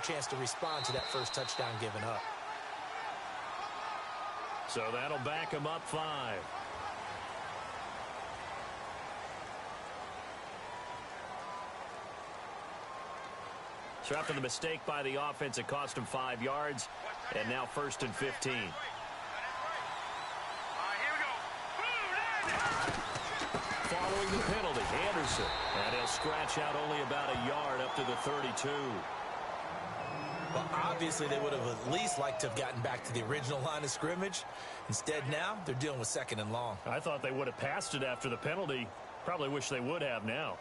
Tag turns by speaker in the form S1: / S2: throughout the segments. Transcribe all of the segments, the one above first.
S1: chance to respond to that first touchdown given up.
S2: So that'll back him up 5. So after the mistake by the offense, it cost him 5 yards, and now 1st and 15. Following the penalty, Anderson. And he'll scratch out only about a yard up to the 32.
S1: Well, obviously, they would have at least liked to have gotten back to the original line of scrimmage. Instead, now, they're dealing with 2nd and long.
S2: I thought they would have passed it after the penalty. Probably wish they would have now.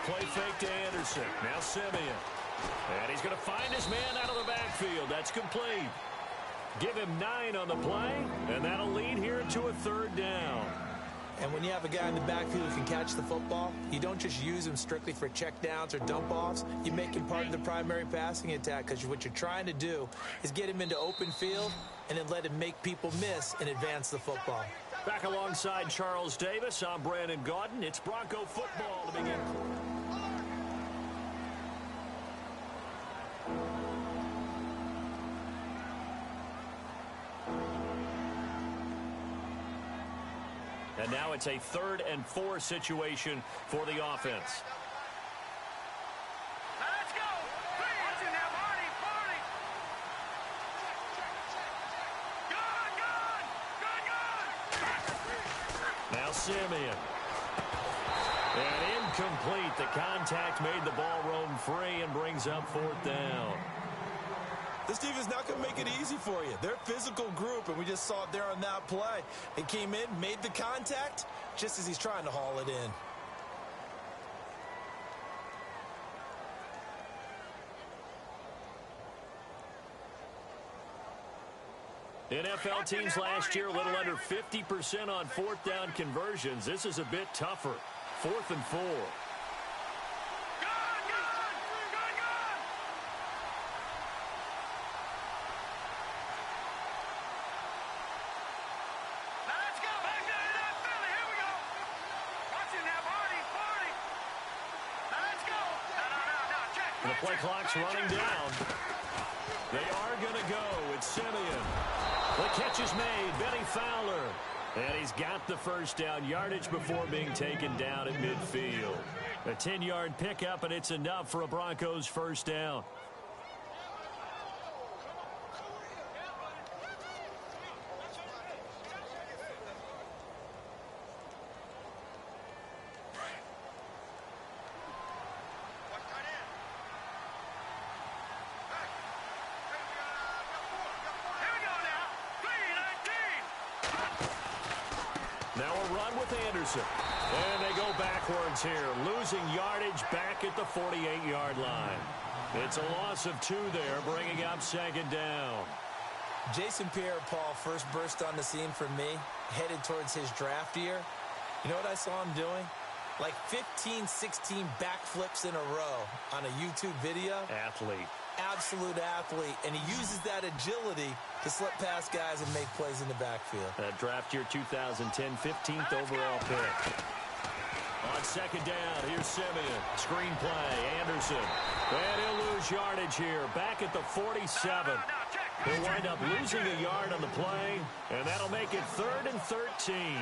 S2: Play fake to Anderson. Now Simeon. And he's going to find his man out of the backfield. That's complete. Give him 9 on the play, and that'll lead here to a 3rd down.
S1: And when you have a guy in the backfield who can catch the football, you don't just use him strictly for checkdowns or dump-offs. You make him part of the primary passing attack, because what you're trying to do is get him into open field and then let him make people miss and advance the football.
S2: Back alongside Charles Davis, I'm Brandon Gaudin. It's Bronco football to begin. And now it's a 3rd and 4 situation for the offense.
S3: Let's go! Watch it now, Marty! Good!
S2: Now Simeon. And incomplete. The contact made the ball roam free and brings up 4th down.
S1: This team is not going to make it easy for you. They're a physical group, and we just saw it there on that play. They came in, made the contact, just as he's trying to haul it
S2: in. NFL teams last year, a little under 50% on 4th down conversions. This is a bit tougher. 4th and 4. The play clock's running down. They are going to go. It's Simeon. The catch is made. Benny Fowler. And he's got the 1st down yardage before being taken down at midfield. A 10-yard pickup, and it's enough for a Broncos 1st down. Now a run with Anderson. And they go backwards here, losing yardage back at the 48-yard line. It's a loss of 2 there, bringing up 2nd down.
S1: Jason Pierre-Paul first burst on the scene for me, headed towards his draft year. You know what I saw him doing? Like 15, 16 backflips in a row on a YouTube video.
S2: Athlete.
S1: Absolute athlete, and he uses that agility to slip past guys and make plays in the backfield.
S2: Draft year 2010, 15th overall pick. On 2nd down, here's Simeon. Screen play, Anderson. And he'll lose yardage here, back at the 47. He'll wind up losing a yard on the play, and that'll make it 3rd and 13.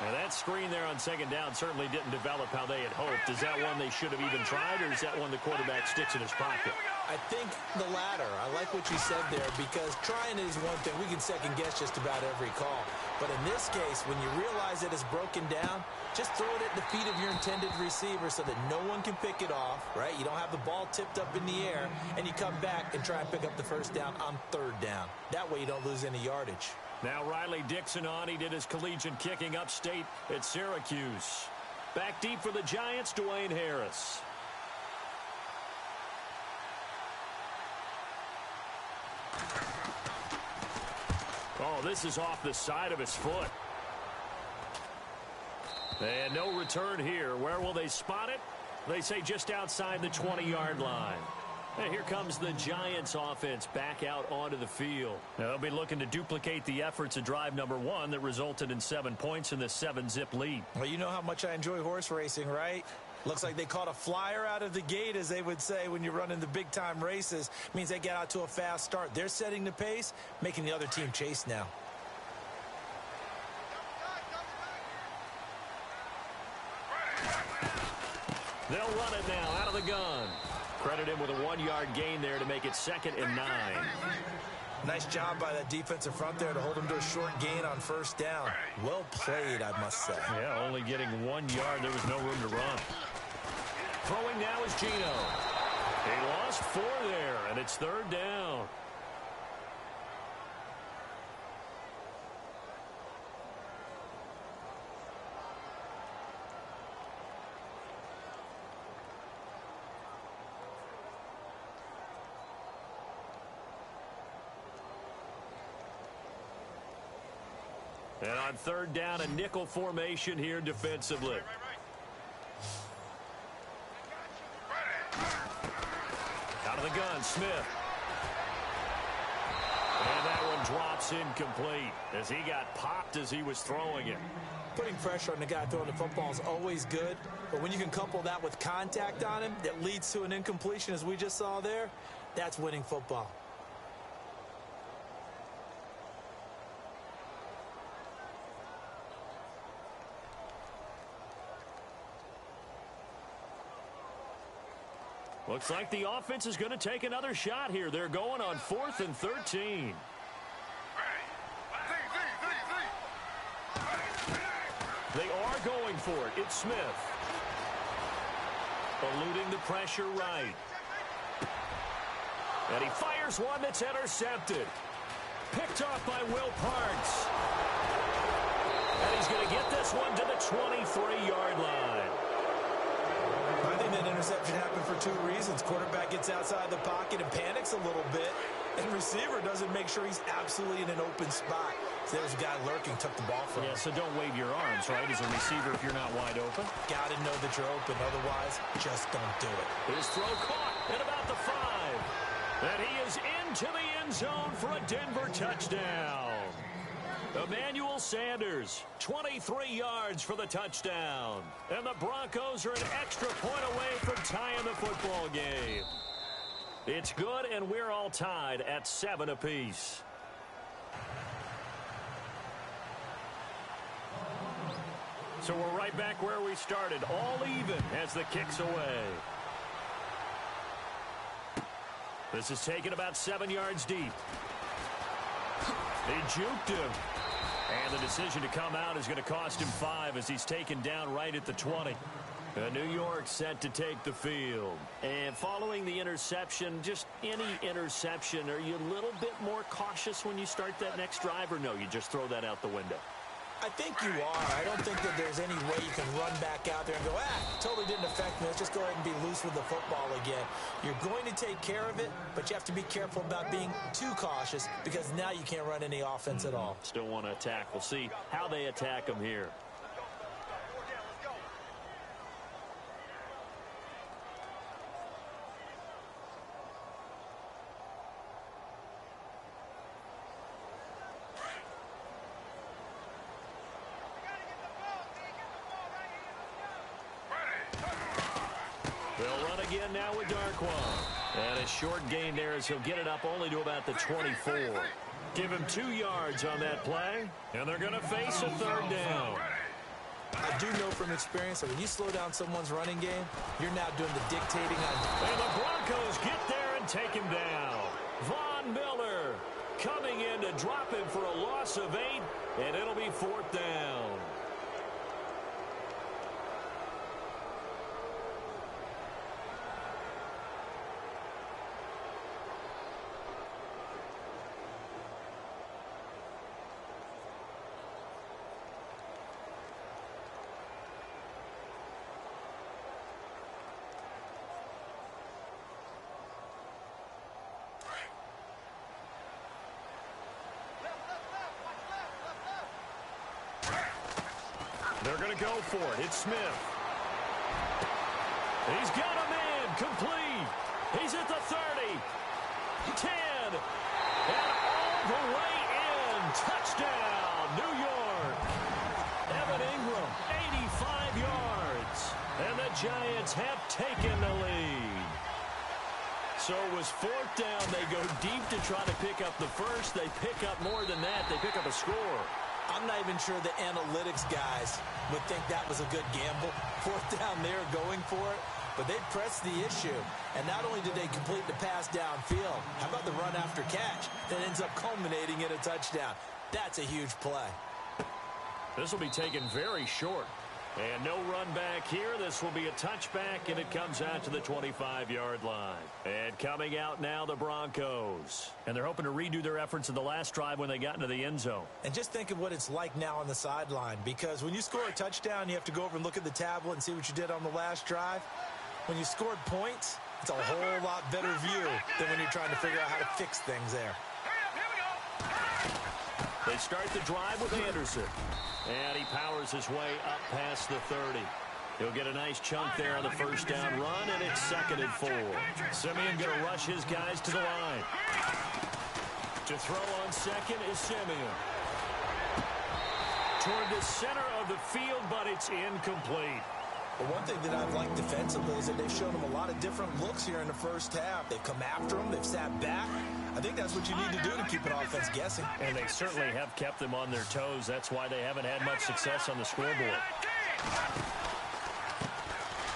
S2: Now, that screen there on 2nd down certainly didn't develop how they had hoped. Is that one they should have even tried, or is that one the quarterback sticks in his pocket?
S1: I think the latter. I like what you said there, because trying it is one thing. We can second-guess just about every call. But in this case, when you realize that it's broken down, just throw it at the feet of your intended receiver so that no one can pick it off, right? You don't have the ball tipped up in the air, and you come back and try and pick up the 1st down on 3rd down. That way you don't lose any yardage.
S2: Now Riley Dixon on. He did his collegiate kicking upstate at Syracuse. Back deep for the Giants, Dwayne Harris. Oh, this is off the side of his foot. And no return here. Where will they spot it? They say just outside the 20-yard line. And here comes the Giants offense back out onto the field. They'll be looking to duplicate the efforts of drive number 1 that resulted in 7 points in the 7-zip lead.
S1: Well, you know how much I enjoy horse racing, right? Looks like they caught a flyer out of the gate, as they would say when you're running the big-time races. Means they get out to a fast start. They're setting the pace, making the other team chase now.
S2: They'll run it now out of the gun. Credit him with a 1-yard gain there to make it 2nd and 9.
S1: Nice job by that defensive front there to hold him to a short gain on first down. Well played, I must say.
S2: Yeah, only getting 1 yard. There was no room to run. Throwing now is Gino. He lost 4 there, and it's 3rd down. And on 3rd down, a nickel formation here defensively. Out of the gun, Smith. And that one drops incomplete as he got popped as he was throwing it.
S1: Putting pressure on the guy throwing the football is always good, but when you can couple that with contact on him that leads to an incompletion, as we just saw there, that's winning football.
S2: Looks like the offense is going to take another shot here. They're going on 4th and 13. They are going for it. It's Smith. Eluding the pressure right. And he fires one that's intercepted. Picked off by Will Parks. And he's going to get this one to the 23-yard line.
S1: I think that interception happened for 2 reasons. Quarterback gets outside the pocket and panics a little bit, and receiver doesn't make sure he's absolutely in an open spot. So there's a guy lurking, took the ball from him.
S2: Yeah, so don't wave your arms, right, as a receiver if you're not wide open.
S1: Got to know that you're open. Otherwise, just don't do it.
S2: His throw caught at about the 5. And he is into the end zone for a Denver touchdown. Emmanuel Sanders, 23 yards for the touchdown. And the Broncos are an extra point away from tying the football game. It's good, and we're all tied at 7 apiece. So we're right back where we started, all even as the kick's away. This is taken about 7 yards deep. They juked him. And the decision to come out is going to cost him 5 as he's taken down right at the 20. New York set to take the field. And following the interception, just any interception, are you a little bit more cautious when you start that next drive, or no, you just throw that out the window?
S1: I think you are. I don't think that there's any way you can run back out there and go, totally didn't affect me. Let's just go ahead and be loose with the football again. You're going to take care of it, but you have to be careful about being too cautious because now you can't run any offense at all.
S2: Still want to attack. We'll see how they attack him here. They'll run again now with Darquan. And a short gain there as he'll get it up only to about the 24. Give him 2 yards on that play. And they're going to face a 3rd down.
S1: I do know from experience that when you slow down someone's running game, you're now doing the dictating on.
S2: And the Broncos get there and take him down. Von Miller coming in to drop him for a loss of 8, and it'll be 4th down. They're going to go for it. It's Smith. He's got a man complete. He's at the 30. 10. And all the way in. Touchdown, New York. Evan Ingram, 85 yards. And the Giants have taken the lead. So it was fourth down. They go deep to try to pick up the first. They pick up more than that. They pick up a score.
S1: I'm not even sure the analytics guys would think that was a good gamble. Fourth down there going for it. But they pressed the issue. And not only did they complete the pass downfield, how about the run after catch that ends up culminating in a touchdown? That's a huge play.
S2: This will be taken very short. And no run back here. This will be a touchback, and it comes out to the 25-yard line. And coming out now, the Broncos. And they're hoping to redo their efforts in the last drive when they got into the end zone.
S1: And just think of what it's like now on the sideline, because when you score a touchdown, you have to go over and look at the tablet and see what you did on the last drive. When you scored points, it's a whole lot better view than when you're trying to figure out how to fix things there.
S2: They start the drive with Anderson. And he powers his way up past the 30. He'll get a nice chunk there on the first down run, and it's 2nd and 4. Simeon going to rush his guys to the line. To throw on second is Simeon. Toward the center of the field, but it's incomplete.
S1: But one thing that I've liked defensively is that they've shown them a lot of different looks here in the first half. They've come after them. They've sat back. I think that's what you need to do to keep an offense guessing.
S2: And they certainly have kept them on their toes. That's why they haven't had much success on the scoreboard.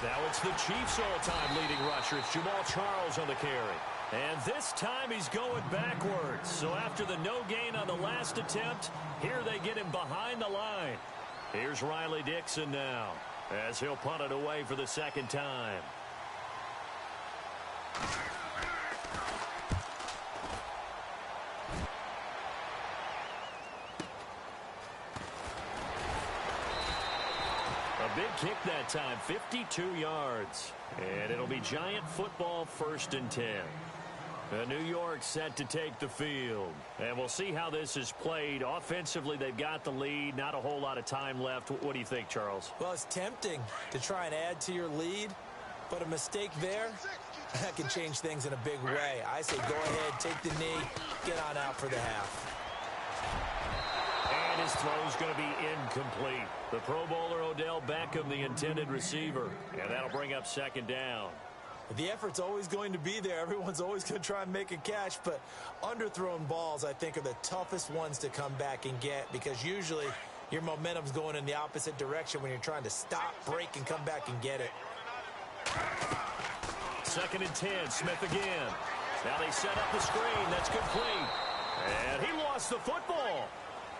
S2: Now it's the Chiefs' all-time leading rusher. It's Jamal Charles on the carry. And this time he's going backwards. So after the no gain on the last attempt, here they get him behind the line. Here's Riley Dixon now, as he'll punt it away for the second time. A big kick that time, 52 yards. And it'll be Giant football, 1st and 10. New York set to take the field. And we'll see how this is played. Offensively, they've got the lead. Not a whole lot of time left. What do you think, Charles?
S1: Well, it's tempting to try and add to your lead, but a mistake there, that can change things in a big way. I say go ahead, take the knee, get on out for the half.
S2: And his throw's going to be incomplete. The Pro Bowler Odell Beckham, the intended receiver. And that'll bring up 2nd down.
S1: The effort's always going to be there. Everyone's always going to try and make a catch, but underthrown balls, I think, are the toughest ones to come back and get, because usually your momentum's going in the opposite direction when you're trying to stop, break, and come back and get it.
S2: 2nd and 10, Smith again. Now they set up the screen. That's complete. And he lost the football.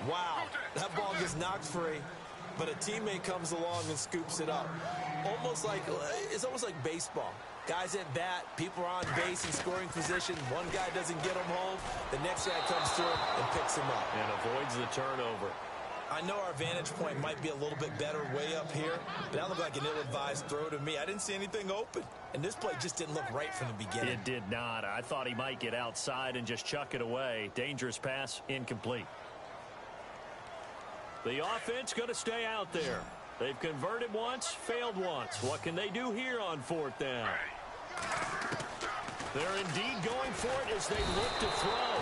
S1: Wow, that ball gets knocked free, but a teammate comes along and scoops it up. It's almost like baseball. Guys at bat, people are on base in scoring position. One guy doesn't get him home. The next guy comes through and picks him up.
S2: And avoids the turnover.
S1: I know our vantage point might be a little bit better way up here, but that looked like an ill-advised throw to me. I didn't see anything open, and this play just didn't look right from the beginning.
S2: It did not. I thought he might get outside and just chuck it away. Dangerous pass, incomplete. The offense going to stay out there. They've converted once, failed once. What can they do here on 4th down? They're indeed going for it as they look to throw.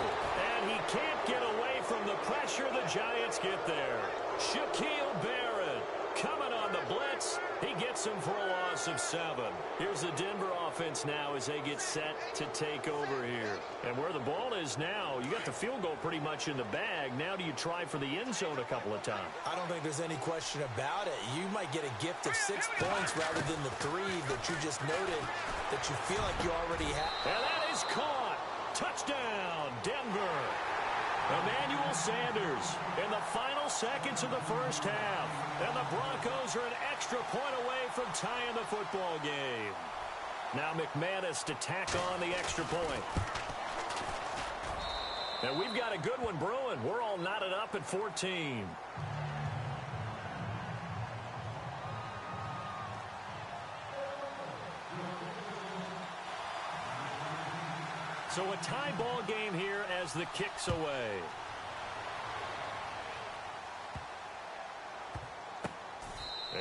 S2: And he can't get away from the pressure. The Giants get there. Shaquille Barrett coming on the blitz. He gets him for a loss of 7. Here's the Denver offense now as they get set to take over here. And where the ball is now, you got the field goal pretty much in the bag. Now do you try for the end zone a couple of times?
S1: I don't think there's any question about it. You might get a gift of 6 points rather than the 3 that you just noted that you feel like you already have.
S2: And that is caught. Touchdown, Denver. Emmanuel Sanders in the final seconds of the first half. And the Broncos are an extra point away from tying the football game. Now McManus to tack on the extra point. And we've got a good one brewing. We're all knotted up at 14. So a tie ball game here as the kick's away.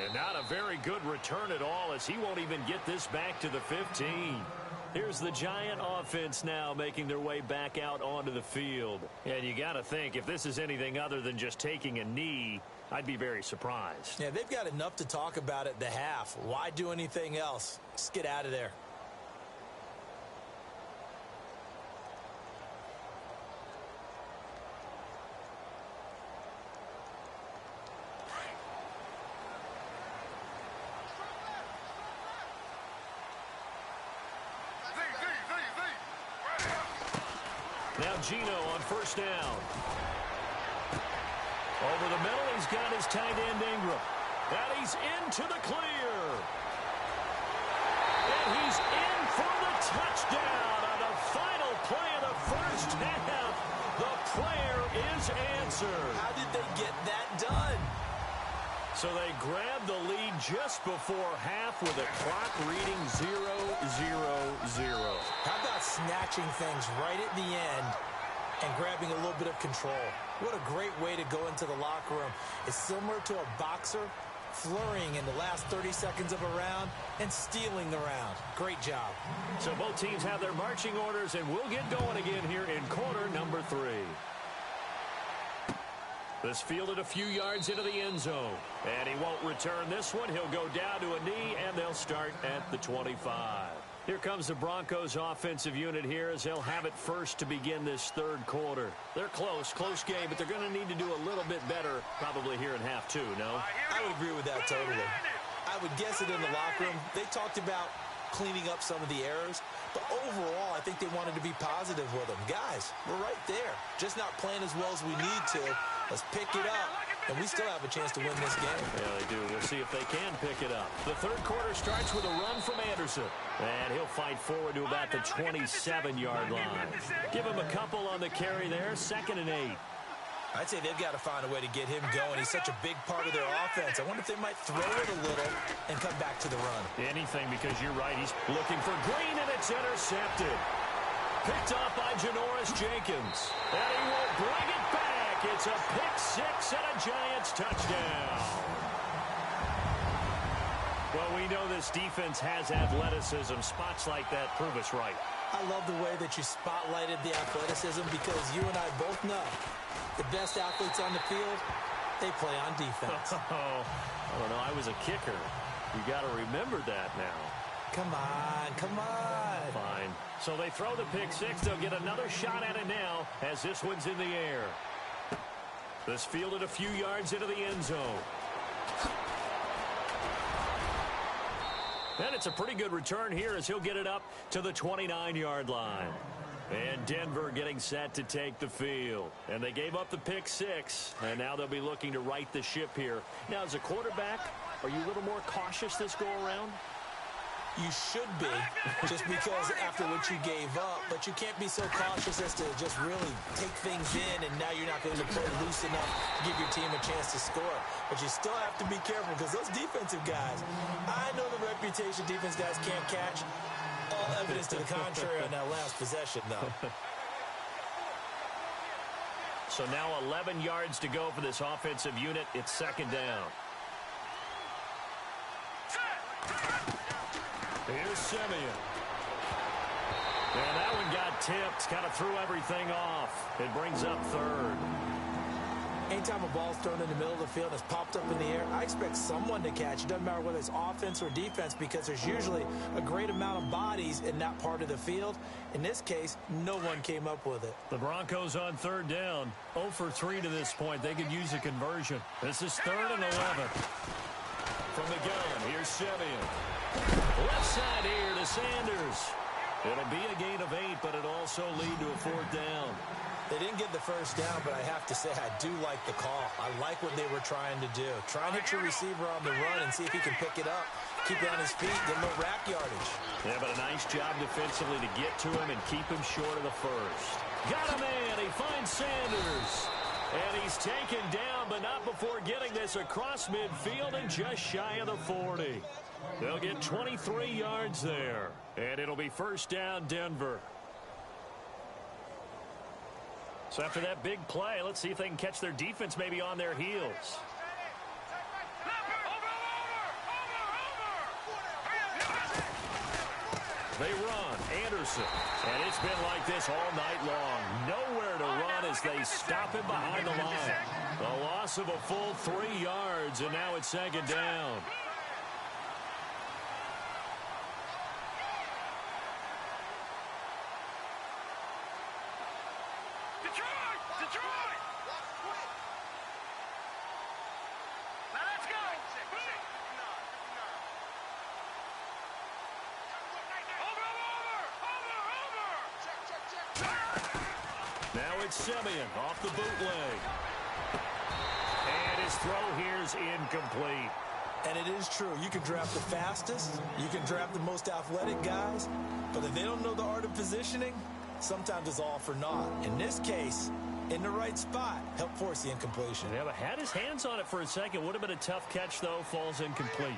S2: And not a very good return at all, as he won't even get this back to the 15. Here's the Giant offense now making their way back out onto the field. And you got to think, if this is anything other than just taking a knee, I'd be very surprised.
S1: Yeah, they've got enough to talk about at the half. Why do anything else? Just get out of there.
S2: Now Gino on first down. Over the middle, he's got his tight end Ingram. And he's into the clear. And he's in for the touchdown on the final play of the first half. The prayer is answered.
S1: How did they get that done?
S2: So they grabbed the lead just before half with a clock reading 0-0-0.
S1: How about snatching things right at the end and grabbing a little bit of control? What a great way to go into the locker room. It's similar to a boxer flurrying in the last 30 seconds of a round and stealing the round. Great job.
S2: So both teams have their marching orders, and we'll get going again here in quarter number 3. This fielded a few yards into the end zone. And he won't return this one. He'll go down to a knee, and they'll start at the 25. Here comes the Broncos offensive unit here as they'll have it first to begin this third quarter. They're close game, but they're going to need to do a little bit better probably here in half 2, no?
S1: I would agree with that totally. I would guess it in the locker room. They talked about cleaning up some of the errors, but overall, I think they wanted to be positive with them. Guys, we're right there. Just not playing as well as we need to. Let's pick it up, and we still have a chance to win this game.
S2: Yeah, they do. We'll see if they can pick it up. The third quarter starts with a run from Anderson, and he'll fight forward to about the 27-yard line. Give him a couple on the carry there, 2nd and 8.
S1: I'd say they've got to find a way to get him going. He's such a big part of their offense. I wonder if they might throw it a little and come back to the run.
S2: Anything, because you're right. He's looking for Green, and it's intercepted. Picked off by Janoris Jenkins. And he will bring it back. It's a pick 6 and a Giants touchdown. Well, we know this defense has athleticism. Spots like that prove us right.
S1: I love the way that you spotlighted the athleticism because you and I both know the best athletes on the field, they play on defense.
S2: Oh, I don't know. I was a kicker. You got to remember that now.
S1: Come on.
S2: Fine. So they throw the pick 6. They'll get another shot at it now as this one's in the air. This fielded a few yards into the end zone. And it's a pretty good return here as he'll get it up to the 29-yard line. And Denver getting set to take the field. And they gave up the pick 6, and now they'll be looking to right the ship here. Now, as a quarterback, are you a little more cautious this go-around?
S1: You should be, just because after what you gave up, but you can't be so cautious as to just really take things in, and now you're not going to play loose enough to give your team a chance to score. But you still have to be careful because those defensive guys, I know the reputation defense guys can't catch. All evidence to the contrary on that last possession, though.
S2: So now 11 yards to go for this offensive unit. It's 2nd down. Here's Simeon. And that one got tipped. Kind of threw everything off. It brings up 3rd.
S1: Anytime a ball's thrown in the middle of the field and it's popped up in the air, I expect someone to catch. It doesn't matter whether it's offense or defense because there's usually a great amount of bodies in that part of the field. In this case, no one came up with it.
S2: The Broncos on 3rd down. 0 for 3 to this point. They could use a conversion. This is 3rd and 11. From the gun, here's Simeon. Left side here to Sanders. It'll be a gain of 8, but it'll also lead to a 4th down.
S1: They didn't get the first down, but I have to say I do like the call. I like what they were trying to do. Try and hit your receiver on the run and see if he can pick it up. Keep it on his feet, get a little rack yardage.
S2: Yeah, but a nice job defensively to get to him and keep him short of the first. Got a man. He finds Sanders. And he's taken down, but not before getting this across midfield and just shy of the 40. They'll get 23 yards there. And it'll be 1st down, Denver. So after that big play, let's see if they can catch their defense maybe on their heels. They run. Anderson. And it's been like this all night long. Nowhere to run as they stop him behind the line. A loss of a full 3 yards, and now it's second down.
S3: Detroit! Now let's go! Over!
S2: Now it's Simeon off the bootleg. And his throw here's incomplete.
S1: And it is true. You can draft the fastest. You can draft the most athletic guys. But if they don't know the art of positioning, sometimes it's all for naught. In this case, in the right spot, help force the incompletion.
S2: Yeah, but had his hands on it for a second. Would have been a tough catch, though. Falls incomplete.
S3: All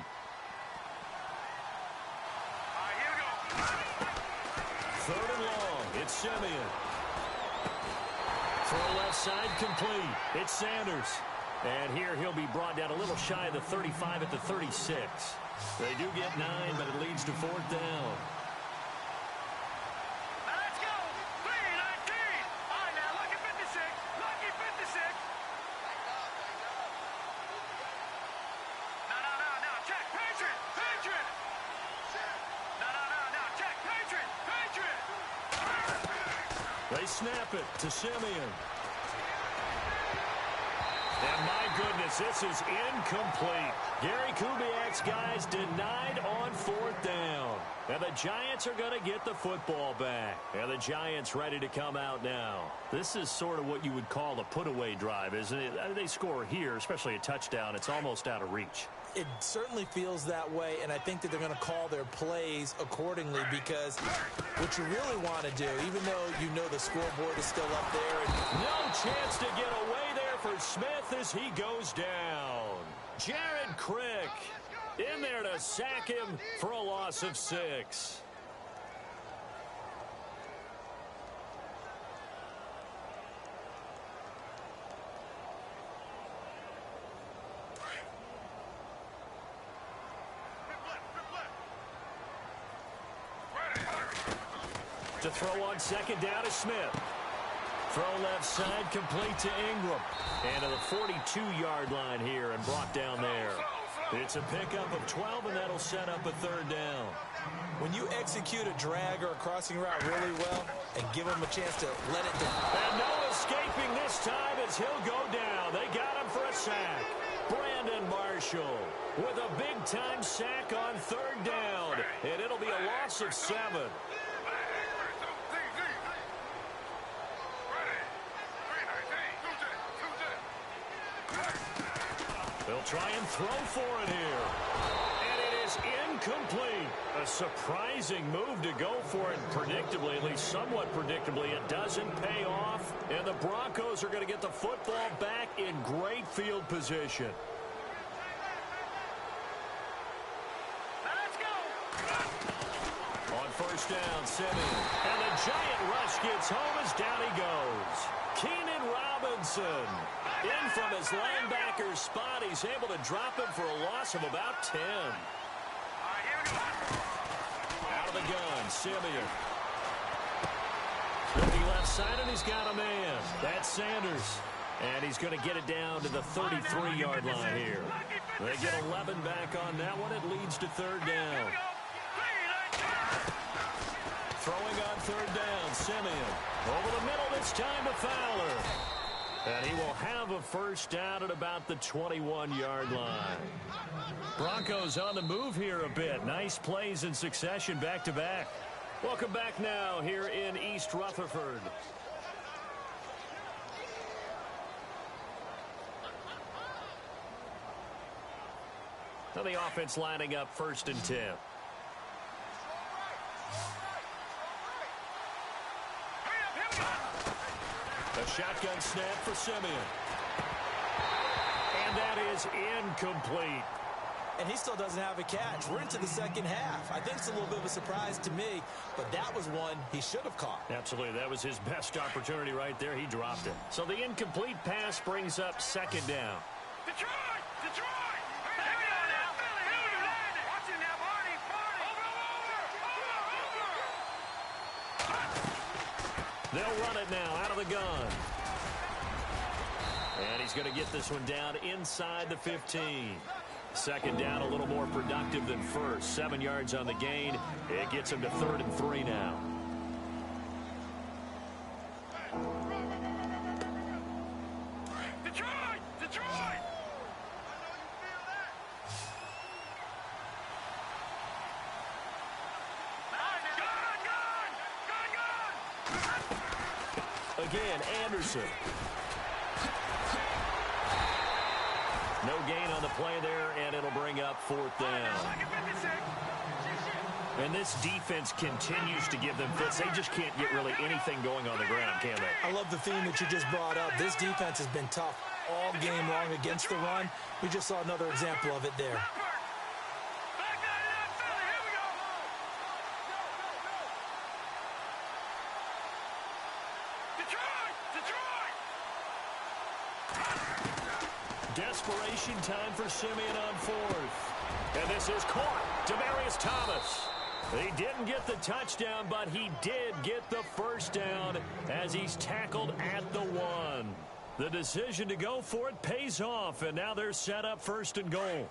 S3: right, here we go.
S2: 3rd and long. It's Simeon. Throw left side complete. It's Sanders. And here he'll be brought down a little shy of the 35 at the 36. They do get 9, but it leads to 4th down. They snap it to Simeon. And my goodness, this is incomplete. Gary Kubiak's guys denied on 4th down. And the Giants are going to get the football back. And the Giants ready to come out now. This is sort of what you would call a put-away drive, isn't it? They score here, especially a touchdown. It's almost out of reach.
S1: It certainly feels that way, and I think that they're going to call their plays accordingly, because what you really want to do, even though you know the scoreboard is still up there. And
S2: no chance to get away there for Smith as he goes down. Jared Crick in there to sack him for a loss of 6. To throw on 2nd down to Smith. Throw left side complete to Ingram. And to the 42-yard line here and brought down there. It's a pickup of 12, and that'll set up a 3rd down.
S1: When you execute a drag or a crossing route really well and give them a chance to let it down.
S2: And no escaping this time as he'll go down. They got him for a sack. Brandon Marshall with a big-time sack on 3rd down. And it'll be a loss of 7. They'll try and throw for it here. And it is incomplete. A surprising move to go for it predictably, at least somewhat predictably. It doesn't pay off. And the Broncos are going to get the football back in great field position.
S3: Let's go.
S2: On 1st down, Simeon. And the giant rush gets home as down he goes. Keenan Robinson. In from his linebacker spot, he's able to drop him for a loss of about 10. Out of the gun, Simeon. Looking left side, and he's got a man. That's Sanders. And he's going to get it down to the 33-yard line here. They get 11 back on that one. It leads to 3rd down. Throwing on 3rd down, Simeon. Over the middle this time to Fowler. And he will have a 1st down at about the 21-yard line. Broncos on the move here a bit. Nice plays in succession back-to-back. Welcome back now here in East Rutherford. So the offense lining up 1st and 10. A shotgun snap for Simeon. And that is incomplete.
S1: And he still doesn't have a catch. We're into the 2nd half. I think it's a little bit of a surprise to me, but that was one he should have caught.
S2: Absolutely. That was his best opportunity right there. He dropped it. So the incomplete pass brings up 2nd down.
S3: Detroit! Detroit! Here we go now. Watch it now, Barney. Over.
S2: They'll run it now out of the gun. And he's going to get this one down inside the 15. Second down, a little more productive than first. 7 yards on the gain. It gets him to 3rd and 3 now.
S3: Detroit! Detroit!
S2: Again, Anderson. No gain on the play there, and it'll bring up 4th down. And this defense continues to give them fits. They just can't get really anything going on the ground, can they?
S1: I love the theme that you just brought up. This defense has been tough all game long against the run. We just saw another example of it there.
S2: Desperation time for Simeon on 4th. And this is caught. Demaryius Thomas. He didn't get the touchdown, but he did get the first down as he's tackled at the 1. The decision to go for it pays off, and now they're set up 1st and goal.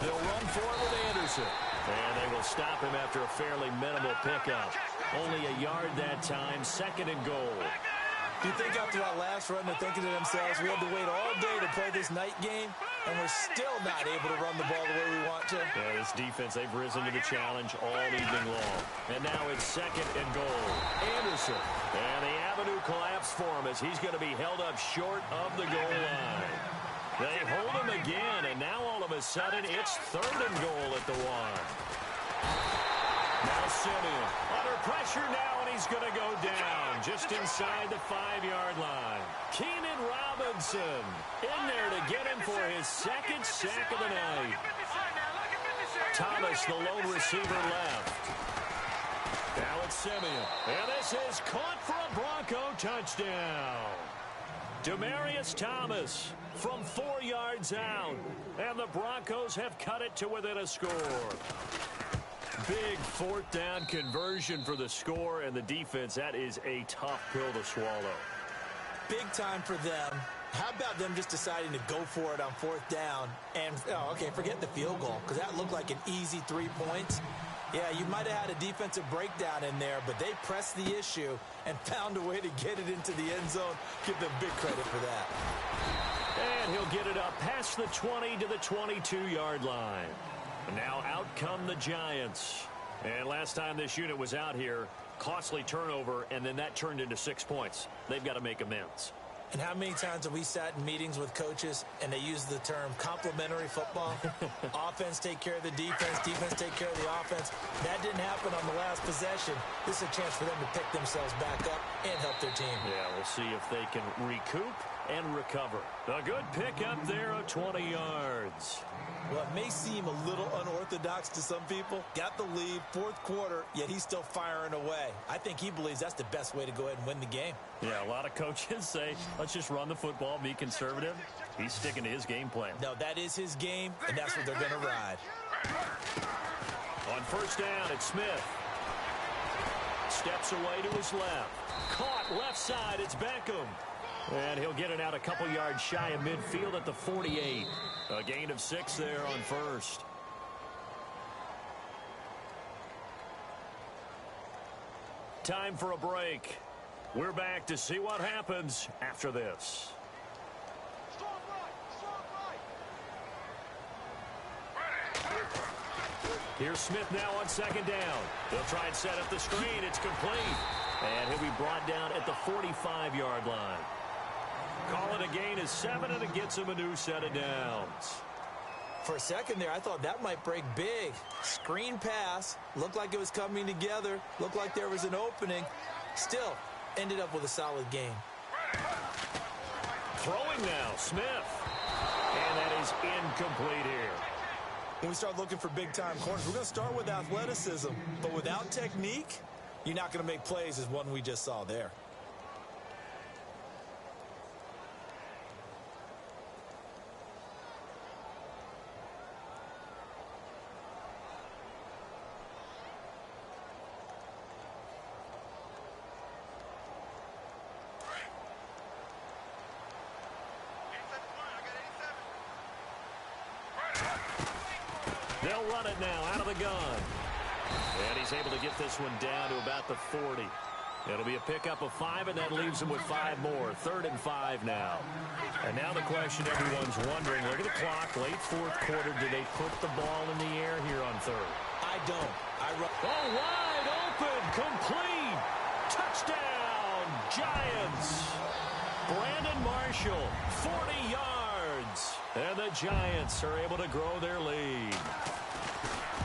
S2: They'll run for it with Anderson. And they will stop him after a fairly minimal pickup. Only a yard that time, 2nd and goal.
S1: Do you think after that last run they're thinking to themselves, we had to wait all day to play this night game, and we're still not able to run the ball the way we want to?
S2: Yeah, this defense, they've risen to the challenge all evening long. And now it's 2nd and goal. Anderson. And the avenue collapsed for him as he's going to be held up short of the goal line. They hold him again, and now all of a sudden it's 3rd and goal at the 1. Now Simeon under pressure now, and he's going to go down just inside the 5-yard line. Keenan Robinson in there to get him for his 2nd sack of the night. Thomas, the lone receiver, left. Now it's Simeon, and this is caught for a Bronco touchdown. Demaryius Thomas from 4 yards out, and the Broncos have cut it to within a score. Big 4th down conversion for the score, and the defense, that is a tough pill to swallow.
S1: Big time for them. How about them just deciding to go for it on 4th down? And, forget the field goal, because that looked like an easy 3 points. Yeah, you might have had a defensive breakdown in there, but they pressed the issue and found a way to get it into the end zone. Give them big credit for that.
S2: And he'll get it up past the 20 to the 22-yard line. Now out come the Giants. And last time this unit was out here, costly turnover, and then that turned into 6 points. They've got to make amends.
S1: And how many times have we sat in meetings with coaches and they use the term complementary football? Offense take care of the defense, defense take care of the offense. That didn't happen on the last possession. This is a chance for them to pick themselves back up and help their team.
S2: Yeah, we'll see if they can recoup and recover. A good pickup there of 20 yards.
S1: Well, it may seem a little unorthodox to some people. Got the lead, 4th quarter, yet he's still firing away. I think he believes that's the best way to go ahead and win the game. Yeah, a lot of coaches say, let's just run the football, be conservative. He's sticking to his game plan. No, that is his game, and that's what they're going to ride.
S2: On 1st down, it's Smith. Steps away to his left. Caught left side, it's Beckham. And he'll get it out a couple yards shy of midfield at the 48. A gain of 6 there on 1st. Time for a break. We're back to see what happens after this. Here's Smith now on 2nd down. They'll try and set up the screen. It's complete. And he'll be brought down at the 45-yard line. Call it a gain of 7, and it gets him a new set of downs.
S1: For a second there, I thought that might break big. Screen pass. Looked like it was coming together. Looked like there was an opening. Still, ended up with a solid gain.
S2: Throwing now, Smith. And that is incomplete here.
S1: When we start looking for big-time corners, we're going to start with athleticism. But without technique, you're not going to make plays as one we just saw there.
S2: They'll run it now out of the gun. And he's able to get this one down to about the 40. It'll be a pickup of 5, and that leaves him with 5 more. 3rd and 5 now. And now the question everyone's wondering, look at the clock, late 4th quarter. Do they put the ball in the air here on 3rd?
S1: I don't.
S2: Oh, wide open, complete. Touchdown, Giants. Brandon Marshall, 40 yards. And the Giants are able to grow their lead.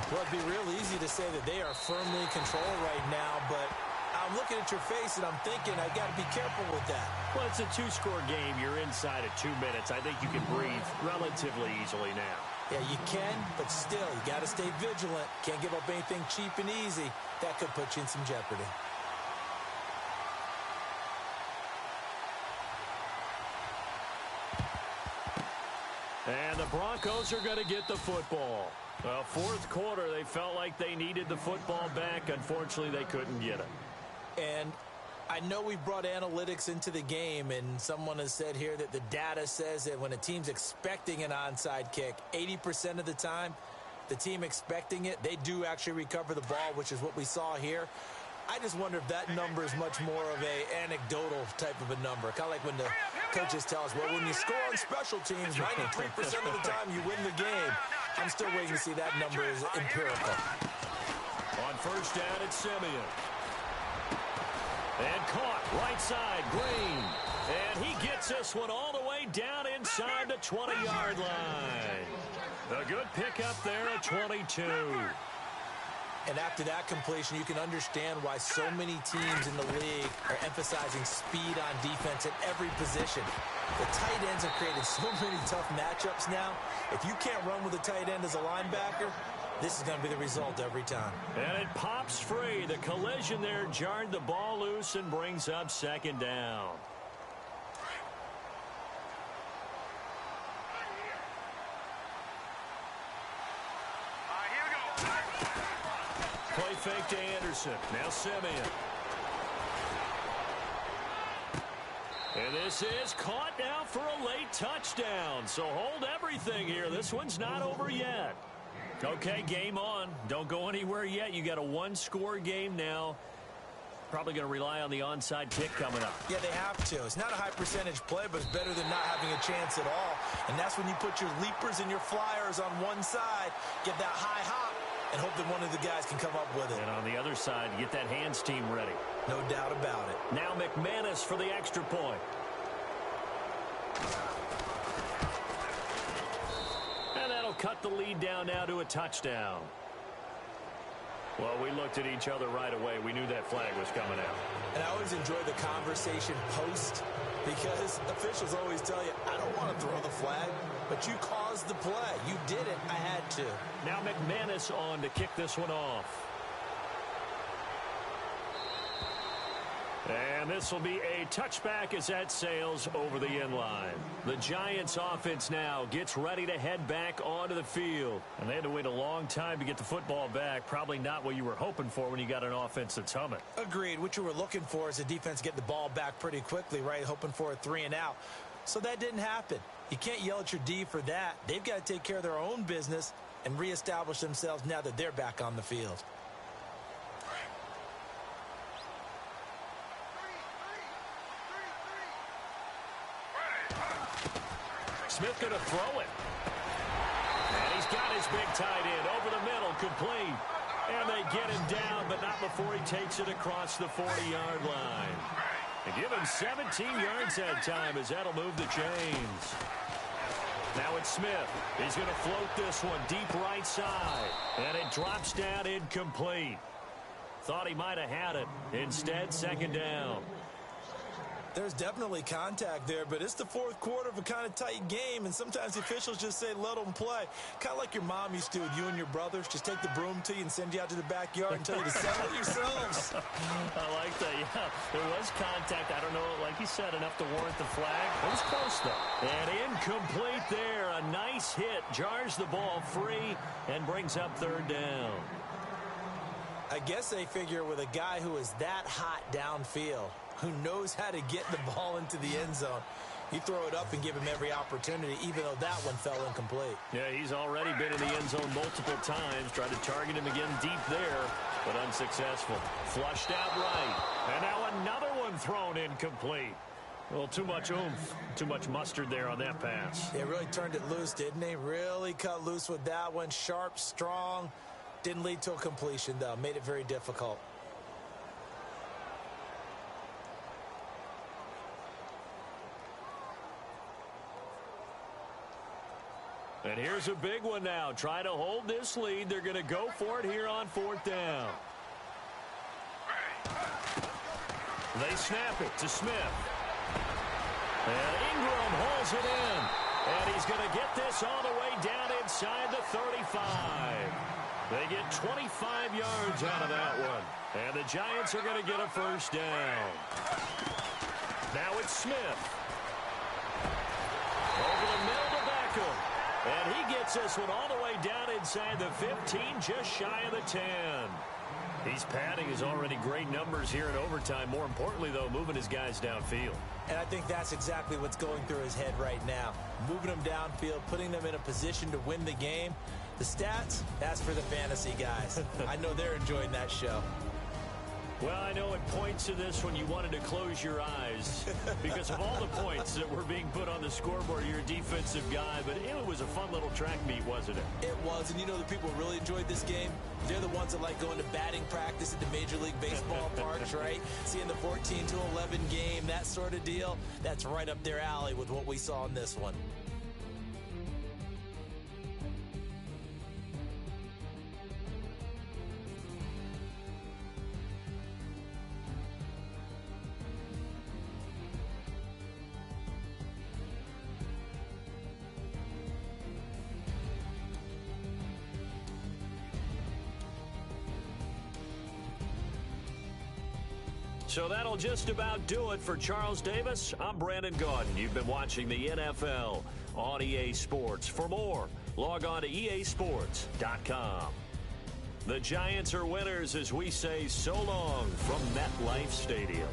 S1: Well, it'd be real easy to say that they are firmly in control right now, but I'm looking at your face and I'm thinking I got to be careful with that.
S2: Well, it's a 2-score game. You're inside of 2 minutes. I think you can breathe relatively easily now.
S1: Yeah, you can, but still, you got to stay vigilant. Can't give up anything cheap and easy. That could put you in some jeopardy.
S2: And the Broncos are going to get the football. Well, 4th quarter, they felt like they needed the football back. Unfortunately, they couldn't get it.
S1: And I know we brought analytics into the game, and someone has said here that the data says that when a team's expecting an onside kick, 80% of the time, the team expecting it, they do actually recover the ball, which is what we saw here. I just wonder if that number is much more of a anecdotal type of a number. Kind of like when the coaches tell us, well, when you score on special teams, 93% of the time you win the game. I'm still waiting to see that number is empirical.
S2: On 1st down, it's Simeon. And caught, right side, Green. And he gets this one all the way down inside the 20-yard line. A good pickup there at 22.
S1: And after that completion, you can understand why so many teams in the league are emphasizing speed on defense at every position. The tight ends have created so many tough matchups now. If you can't run with a tight end as a linebacker, this is going to be the result every time.
S2: And it pops free. The collision there jarred the ball loose and brings up 2nd down.
S3: Here we go.
S2: Play fake to Anderson. Now Simeon. And this is caught now for a late touchdown. So hold everything here. This one's not over yet. Okay, game on. Don't go anywhere yet. You got a 1-score game now. Probably going to rely on the onside kick coming up.
S1: Yeah, they have to. It's not a high percentage play, but it's better than not having a chance at all. And that's when you put your leapers and your flyers on one side, get that high hop, and hope that one of the guys can come up with it. And
S2: on the other side, get that hands team ready.
S1: No doubt about it.
S2: Now McManus for the extra point. And that'll cut the lead down now to a touchdown. Well, we looked at each other right away. We knew that flag was coming out.
S1: And I always enjoy the conversation post because officials always tell you, I don't want to throw the flag, but you caused the play. You did it. I had to.
S2: Now McManus on to kick this one off. And this will be a touchback as that sails over the end line. The Giants offense now gets ready to head back onto the field. And they had to wait a long time to get the football back. Probably not what you were hoping for when you got an offense that's humming.
S1: Agreed. What you were looking for is the defense getting the ball back pretty quickly, right? Hoping for a 3-and-out. So that didn't happen. You can't yell at your D for that. They've got to take care of their own business and reestablish themselves now that they're back on the field.
S2: Smith going to throw it. And he's got his big tight end over the middle, complete. And they get him down, but not before he takes it across the 40-yard line. And give him 17 yards that time as that'll move the chains. Now it's Smith. He's going to float this one deep right side. And it drops down incomplete. Thought he might have had it. Instead, 2nd down.
S1: There's definitely contact there, but it's the 4th quarter of a kind of tight game, and sometimes the officials just say, let them play. Kind of like your mom used to with you and your brothers. Just take the broom to you and send you out to the backyard and tell you to settle it yourselves.
S2: I like that, yeah. There was contact. I don't know, like you said, enough to warrant the flag. It was close, though. And incomplete there. A nice hit. Jars the ball free and brings up 3rd down.
S1: I guess they figure with a guy who is that hot downfield, who knows how to get the ball into the end zone, You throw it up and give him every opportunity, even though that one fell incomplete.
S2: Yeah, he's already been in the end zone multiple times. Tried to target him again deep there, but unsuccessful. Flushed out right. And now another one thrown incomplete. Well, too much oomph, too much mustard there on that pass.
S1: They really turned it loose, didn't they? Really cut loose with that one. Sharp, strong. Didn't lead to a completion, though. Made it very difficult.
S2: And here's a big one now. Try to hold this lead. They're going to go for it here on 4th down. They snap it to Smith. And Ingram hauls it in. And he's going to get this all the way down inside the 35. They get 25 yards out of that one. And the Giants are going to get a first down. Now it's Smith. Over the middle to Beckham. And he gets this one all the way down inside the 15, just shy of the 10. He's padding his already great numbers here in overtime. More importantly, though, moving his guys downfield.
S1: And I think that's exactly what's going through his head right now. Moving them downfield, putting them in a position to win the game. The stats, that's for the fantasy guys. I know they're enjoying that show.
S2: Well, I know it points to this when you wanted to close your eyes because of all the points that were being put on the scoreboard. You're a defensive guy, but it was a fun little track meet, wasn't it?
S1: It was, and you know the people who really enjoyed this game? They're the ones that like going to batting practice at the Major League Baseball parks, right? Seeing the 14-11 game, that sort of deal. That's right up their alley with what we saw in this one.
S2: So that'll just about do it for Charles Davis. I'm Brandon Gaudin. You've been watching the NFL on EA Sports. For more, log on to easports.com. The Giants are winners as we say so long from MetLife Stadium.